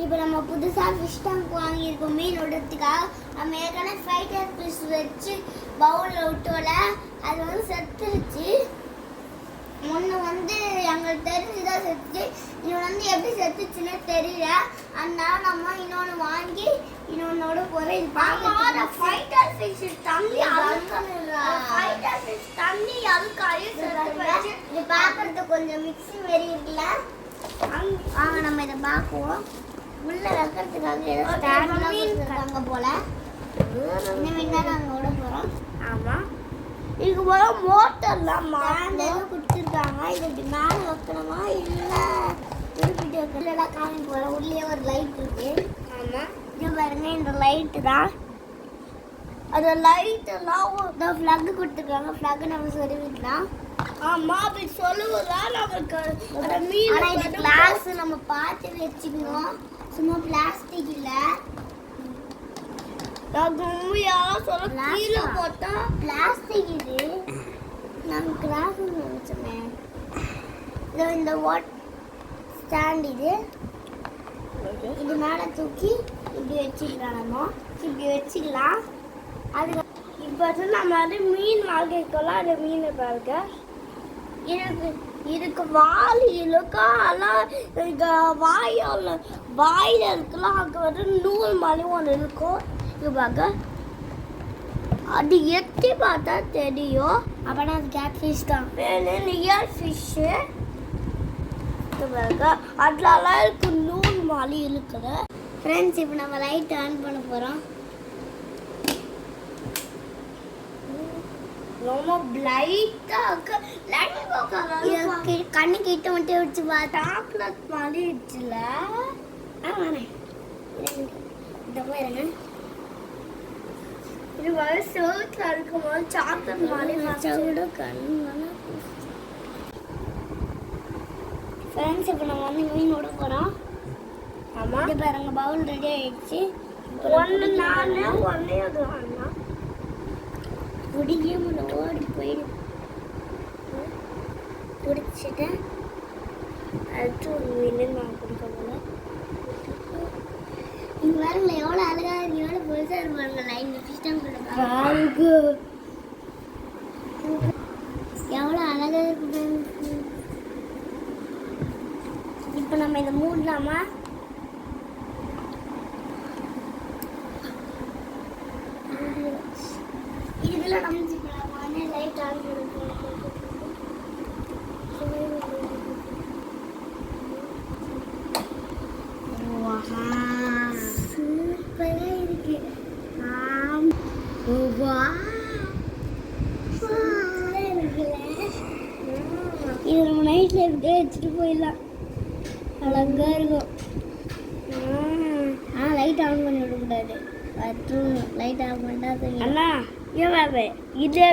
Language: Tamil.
இப்போ நம்ம புதுசாக ஃபிஷ் டேங்க் வாங்கியிருக்கோம் மீன் விடுறதுக்காக. நம்ம ஏற்கனவே ஃபைட்டர் ஃபிஷ் வச்சு பவுலில் விட்டோல, அது வந்து செத்துருச்சு. ஒன்று வந்து எங்களுக்கு தெரிஞ்சுதான் செத்துச்சு, இன்னொன்று வந்து எப்படி செத்துச்சுன்னே தெரியல. அதனால நம்ம இன்னொன்று வாங்கி இன்னொன்னோட போகிறோம். இது பார்க்க ஃபைட்டர் ஃபிஷ் தண்ணி அழுக்காயும் இது பார்க்கறதுக்கு கொஞ்சம் மிக்ஸி மாரி இருக்குல்ல. வாங்க நம்ம இதை பார்க்குவோம். உள்ள வைக்கிறதுக்காக ஏதோ ஸ்டாண்ட்லாம் கொடுத்துருக்காங்க போல. இன்னும் நாங்கள் விட போகிறோம். ஆமாம், இதுக்கு போல மோட்டர்லாம் ஸ்டாண்டெல்லாம் கொடுத்துருக்காங்க. இது இப்படி மேலே வைக்கணுமா இல்லை திருப்பிட்டு வைக்கலாம் காமி போகிறோம். உள்ளே ஒரு லைட் இருக்கு. ஆமாம், இது பாருங்க, இந்த லைட்டு தான். அந்த லைட்டெல்லாம் ஃப்ளக்கு கொடுத்துருக்காங்க. ஃப்ளக்கு நம்ம சொருவிக்கலாம். ஆமா, அப்படி சொல்லுவதுதான் நமக்கு அந்த மீன். ஆனா இந்த கிளாஸ் நம்ம பார்த்து வச்சுக்கணும், சும்மா பிளாஸ்டிக் இல்ல. நான் உண்மையாக சொல்ல கீழே போட்டா பிளாஸ்டிக். இது நாங்கள் கிளாஸ் வச்சோமே. இந்த வாட் ஸ்டாண்ட் இது மேலே தூக்கி இப்படி வச்சுக்கலாம். நம்ம இப்படி வச்சுக்கலாம். அது இப்போ நம்ம வந்து மீன் வாங்கிக்கலாம். அந்த மீனை பாருங்க, இதுக்கு வால் இழுக்கா. ஆனால் இங்கே வாயில் இருக்கலாம். அங்கே வந்து நூல் மாதிரி ஒன்று இருக்கும். இது பார்க்க அது எத்தி பார்த்தா தெரியும். அப்போனா அது கேட் ஃபிஷ் தான். ரியல் ஃபிஷ்ஷு பாருங்க, அதெல்லாம் இருக்கு நூல் மாதிரி இருக்குது. ஃப்ரெண்ட்ஸ், இப்போ நம்ம லைட் ஆன் பண்ண போகிறோம். ரொம்ப பிளைட்டாக கண்ணு கிட்ட மட்டும் வச்சு சாக்லேட் மாதிரி வச்சுல. இந்த பாருங்க, இது மாதிரி சோத்துல இருக்கும்போது சாக்லேட் மாதிரி வச்சோட கண்ணு. ஃப்ரெண்ட்ஸ், இப்போ நம்ம வந்து மீன் விட போகிறோம். ஆமாம், இது பாருங்க, பவுல் ரெடி ஆகிடுச்சு. ஒன்று நான் ஒன்றே அது வாங்கினா பிடிக்கவே முடியல, ஓடி போயிடும். பிடிச்சிட்டேன். அடுத்து ஒரு மீன் நான் பிடிக்க போல. இங்கே பாருங்கள எவ்வளோ அழகாக இருக்கு, எவ்வளோ பெருசாக இருப்பாருங்களா. இந்த ஃபிஷ் டேங்க் எவ்வளோ அழகாக இருக்கு. இப்போ நம்ம இதை மூடலாமா? இதுல நம்பிக்கலாம். லைட் ஆன் பண்ணுவோம். சூப்பரா இருக்கு. இது நம்ம நைட்ல இப்படியே வச்சுட்டு போயிடலாம். அழகா இருக்கும். லைட் ஆன் பண்ணி விடக்கூடாது. லைட் ஆன் பண்ணா அண்ணா இதே